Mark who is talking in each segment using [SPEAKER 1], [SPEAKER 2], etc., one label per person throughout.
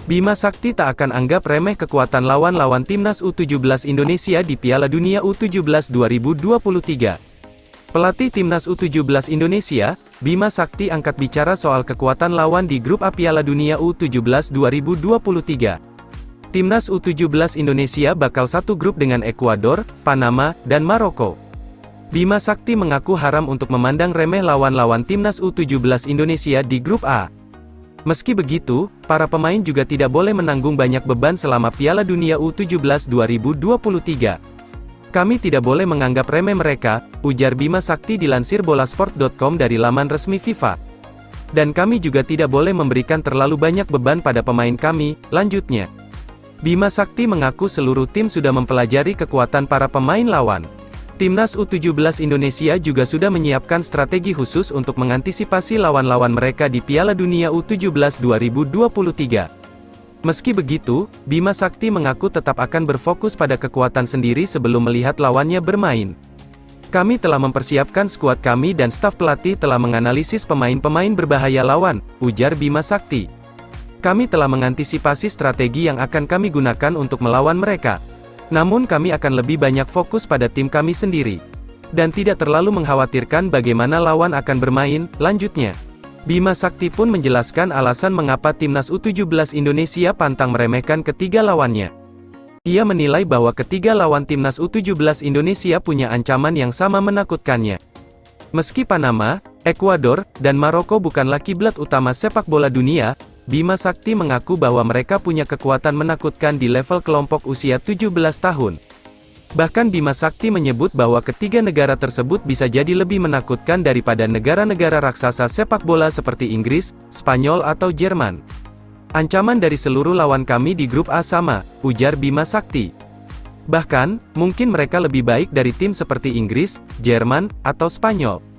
[SPEAKER 1] Bima Sakti tak akan anggap remeh kekuatan lawan-lawan timnas U17 Indonesia di Piala Dunia U17 2023. Pelatih timnas U17 Indonesia, Bima Sakti angkat bicara soal kekuatan lawan di grup A Piala Dunia U17 2023. Timnas U17 Indonesia bakal satu grup dengan Ekuador, Panama, dan Maroko. Bima Sakti mengaku haram untuk memandang remeh lawan-lawan timnas U17 Indonesia di grup A. Meski begitu, para pemain juga tidak boleh menanggung banyak beban selama Piala Dunia U17 2023. Kami tidak boleh menganggap remeh mereka, ujar Bima Sakti dilansir bolasport.com dari laman resmi FIFA. Dan kami juga tidak boleh memberikan terlalu banyak beban pada pemain kami, lanjutnya. Bima Sakti mengaku seluruh tim sudah mempelajari kekuatan para pemain lawan. Timnas U17 Indonesia juga sudah menyiapkan strategi khusus untuk mengantisipasi lawan-lawan mereka di Piala Dunia U17 2023. Meski begitu, Bima Sakti mengaku tetap akan berfokus pada kekuatan sendiri sebelum melihat lawannya bermain. Kami telah mempersiapkan skuad kami dan staf pelatih telah menganalisis pemain-pemain berbahaya lawan, ujar Bima Sakti. Kami telah mengantisipasi strategi yang akan kami gunakan untuk melawan mereka. Namun kami akan lebih banyak fokus pada tim kami sendiri. Dan tidak terlalu mengkhawatirkan bagaimana lawan akan bermain, lanjutnya. Bima Sakti pun menjelaskan alasan mengapa timnas U17 Indonesia pantang meremehkan ketiga lawannya. Ia menilai bahwa ketiga lawan timnas U17 Indonesia punya ancaman yang sama menakutkannya. Meski Panama, Ekuador, dan Maroko bukanlah kiblat utama sepak bola dunia, Bima Sakti mengaku bahwa mereka punya kekuatan menakutkan di level kelompok usia 17 tahun. Bahkan Bima Sakti menyebut bahwa ketiga negara tersebut bisa jadi lebih menakutkan daripada negara-negara raksasa sepak bola seperti Inggris, Spanyol atau Jerman. Ancaman dari seluruh lawan kami di grup A sama, ujar Bima Sakti. Bahkan, mungkin mereka lebih baik dari tim seperti Inggris, Jerman, atau Spanyol.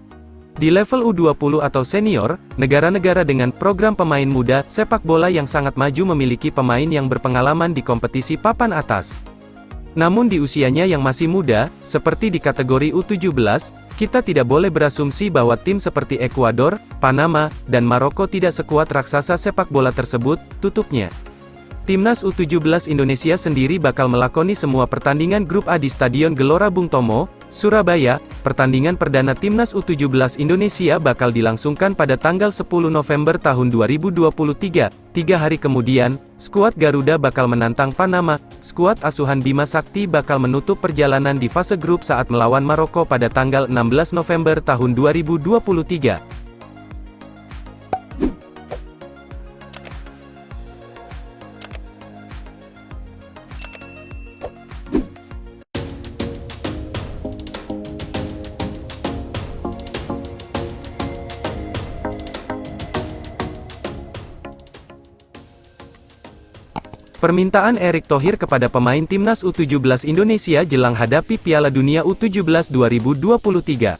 [SPEAKER 1] Di level U20 atau senior, negara-negara dengan program pemain muda sepak bola yang sangat maju memiliki pemain yang berpengalaman di kompetisi papan atas. Namun di usianya yang masih muda, seperti di kategori U17, kita tidak boleh berasumsi bahwa tim seperti Ekuador, Panama, dan Maroko tidak sekuat raksasa sepak bola tersebut, tutupnya. Timnas U17 Indonesia sendiri bakal melakoni semua pertandingan grup A di Stadion Gelora Bung Tomo, Surabaya. Pertandingan perdana Timnas U17 Indonesia bakal dilangsungkan pada tanggal 10 November tahun 2023. 3 hari kemudian, skuad Garuda bakal menantang Panama. Skuad asuhan Bima Sakti bakal menutup perjalanan di fase grup saat melawan Maroko pada tanggal 16 November tahun 2023. Permintaan Erick Thohir kepada pemain timnas U17 Indonesia jelang hadapi Piala Dunia U17 2023.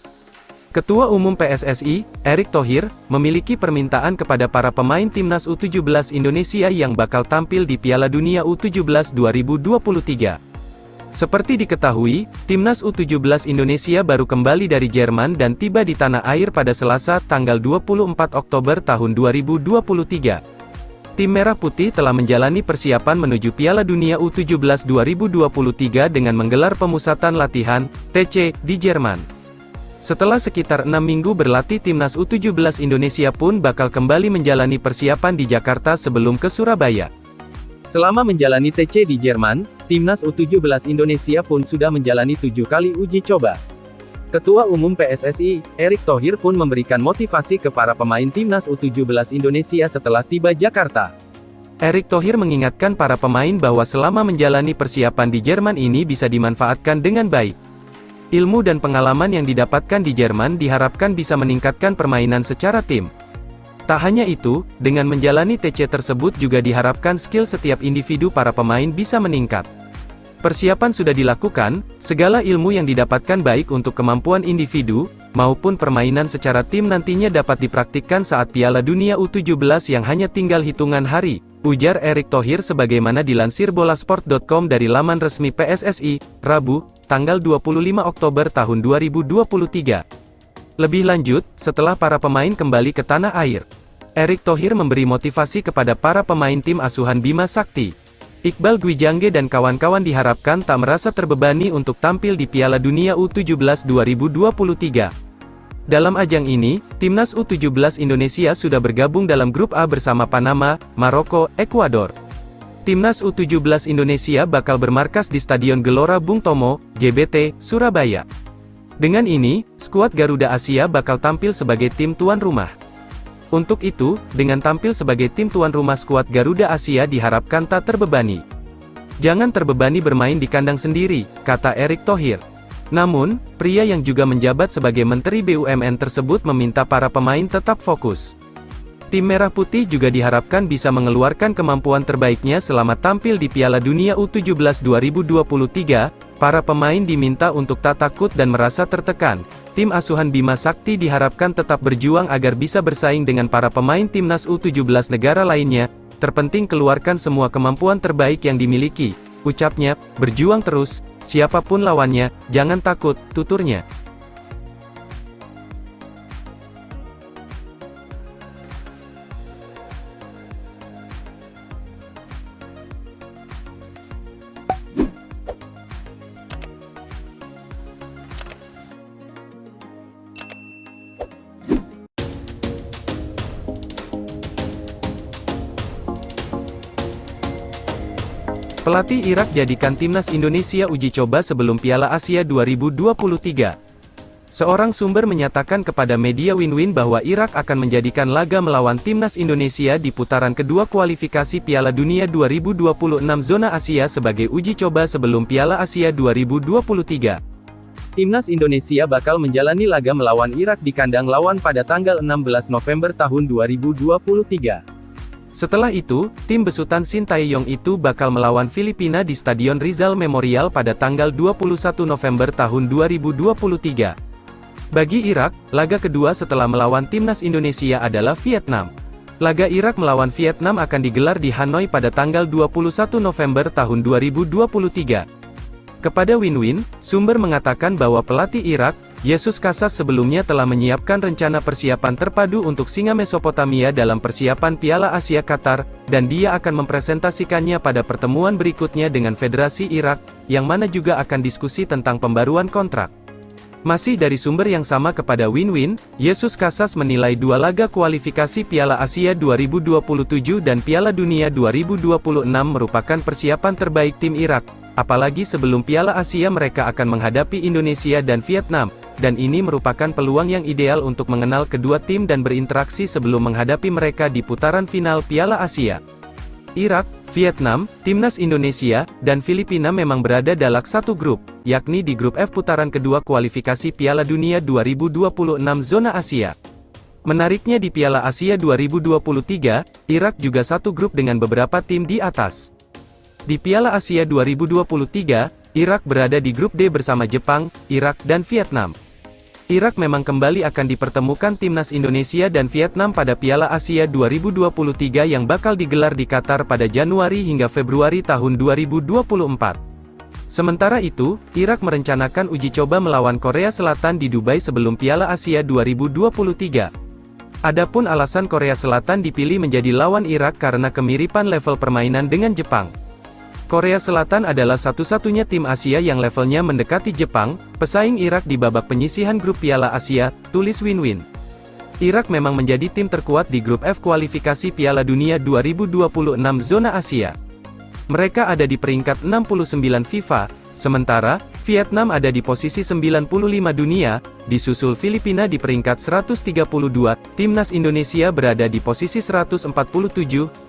[SPEAKER 1] Ketua Umum PSSI, Erick Thohir, memiliki permintaan kepada para pemain timnas U17 Indonesia yang bakal tampil di Piala Dunia U17 2023. Seperti diketahui, timnas U17 Indonesia baru kembali dari Jerman dan tiba di tanah air pada Selasa, tanggal 24 Oktober tahun 2023. Tim Merah Putih telah menjalani persiapan menuju Piala Dunia U17 2023 dengan menggelar pemusatan latihan, TC, di Jerman. Setelah sekitar 6 minggu berlatih, timnas U17 Indonesia pun bakal kembali menjalani persiapan di Jakarta sebelum ke Surabaya. Selama menjalani TC di Jerman, timnas U17 Indonesia pun sudah menjalani 7 kali uji coba. Ketua Umum PSSI, Erick Thohir pun memberikan motivasi ke para pemain timnas U17 Indonesia setelah tiba Jakarta. Erick Thohir mengingatkan para pemain bahwa selama menjalani persiapan di Jerman ini bisa dimanfaatkan dengan baik. Ilmu dan pengalaman yang didapatkan di Jerman diharapkan bisa meningkatkan permainan secara tim. Tak hanya itu, dengan menjalani TC tersebut juga diharapkan skill setiap individu para pemain bisa meningkat. Persiapan sudah dilakukan, segala ilmu yang didapatkan baik untuk kemampuan individu, maupun permainan secara tim nantinya dapat dipraktikkan saat Piala Dunia U17 yang hanya tinggal hitungan hari, ujar Erick Thohir sebagaimana dilansir bolasport.com dari laman resmi PSSI, Rabu, tanggal 25 Oktober tahun 2023. Lebih lanjut, setelah para pemain kembali ke tanah air, Erick Thohir memberi motivasi kepada para pemain tim asuhan Bima Sakti. Iqbal Gwijangge dan kawan-kawan diharapkan tak merasa terbebani untuk tampil di Piala Dunia U17 2023. Dalam ajang ini, Timnas U17 Indonesia sudah bergabung dalam grup A bersama Panama, Maroko, Ekuador. Timnas U17 Indonesia bakal bermarkas di Stadion Gelora Bung Tomo, GBT, Surabaya. Dengan ini, skuad Garuda Asia bakal tampil sebagai tim tuan rumah. Untuk itu, dengan tampil sebagai tim tuan rumah, skuad Garuda Asia diharapkan tak terbebani. Jangan terbebani bermain di kandang sendiri, kata Erick Thohir. Namun, pria yang juga menjabat sebagai Menteri BUMN tersebut meminta para pemain tetap fokus. Tim Merah Putih juga diharapkan bisa mengeluarkan kemampuan terbaiknya selama tampil di Piala Dunia U17 2023. Para pemain diminta untuk tak takut dan merasa tertekan. Tim asuhan Bima Sakti diharapkan tetap berjuang agar bisa bersaing dengan para pemain Timnas U17 negara lainnya. Terpenting keluarkan semua kemampuan terbaik yang dimiliki, ucapnya. Berjuang terus, siapapun lawannya, jangan takut, tuturnya. Pelatih Irak jadikan Timnas Indonesia uji coba sebelum Piala Asia 2023. Seorang sumber menyatakan kepada media Win-Win bahwa Irak akan menjadikan laga melawan Timnas Indonesia di putaran kedua kualifikasi Piala Dunia 2026 zona Asia sebagai uji coba sebelum Piala Asia 2023. Timnas Indonesia bakal menjalani laga melawan Irak di kandang lawan pada tanggal 16 November tahun 2023. Setelah itu, tim besutan Sintayong itu bakal melawan Filipina di Stadion Rizal Memorial pada tanggal 21 November tahun 2023. Bagi Irak, laga kedua setelah melawan Timnas Indonesia adalah Vietnam. Laga Irak melawan Vietnam akan digelar di Hanoi pada tanggal 21 November tahun 2023. Kepada Win-Win, sumber mengatakan bahwa pelatih Irak, Jesus Casas sebelumnya telah menyiapkan rencana persiapan terpadu untuk singa Mesopotamia dalam persiapan Piala Asia Qatar, dan dia akan mempresentasikannya pada pertemuan berikutnya dengan Federasi Irak, yang mana juga akan diskusi tentang pembaruan kontrak. Masih dari sumber yang sama kepada Win-Win, Jesus Casas menilai dua laga kualifikasi Piala Asia 2027 dan Piala Dunia 2026 merupakan persiapan terbaik tim Irak, apalagi sebelum Piala Asia mereka akan menghadapi Indonesia dan Vietnam. Dan ini merupakan peluang yang ideal untuk mengenal kedua tim dan berinteraksi sebelum menghadapi mereka di putaran final Piala Asia. Irak, Vietnam, Timnas Indonesia, dan Filipina memang berada dalam satu grup, yakni di grup F putaran kedua kualifikasi Piala Dunia 2026 zona Asia. Menariknya di Piala Asia 2023, Irak juga satu grup dengan beberapa tim di atas. Di Piala Asia 2023, Irak berada di grup D bersama Jepang, Irak, dan Vietnam. Irak memang kembali akan dipertemukan Timnas Indonesia dan Vietnam pada Piala Asia 2023 yang bakal digelar di Qatar pada Januari hingga Februari tahun 2024. Sementara itu, Irak merencanakan uji coba melawan Korea Selatan di Dubai sebelum Piala Asia 2023. Adapun alasan Korea Selatan dipilih menjadi lawan Irak karena kemiripan level permainan dengan Jepang. Korea Selatan adalah satu-satunya tim Asia yang levelnya mendekati Jepang, pesaing Irak di babak penyisihan grup Piala Asia, tulis Win-Win. Irak memang menjadi tim terkuat di grup F kualifikasi Piala Dunia 2026 zona Asia. Mereka ada di peringkat 69 FIFA, sementara Vietnam ada di posisi 95 dunia, disusul Filipina di peringkat 132, Timnas Indonesia berada di posisi 147,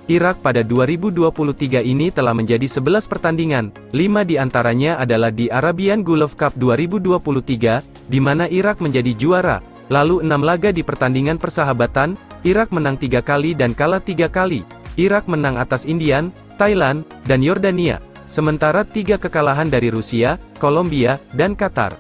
[SPEAKER 1] Irak pada 2023 ini telah menjadi 11 pertandingan, 5 diantaranya adalah di Arabian Gulf Cup 2023, di mana Irak menjadi juara, lalu 6 laga di pertandingan persahabatan, Irak menang 3 kali dan kalah 3 kali, Irak menang atas Indian, Thailand, dan Yordania. Sementara 3 kekalahan dari Rusia, Kolombia, dan Qatar.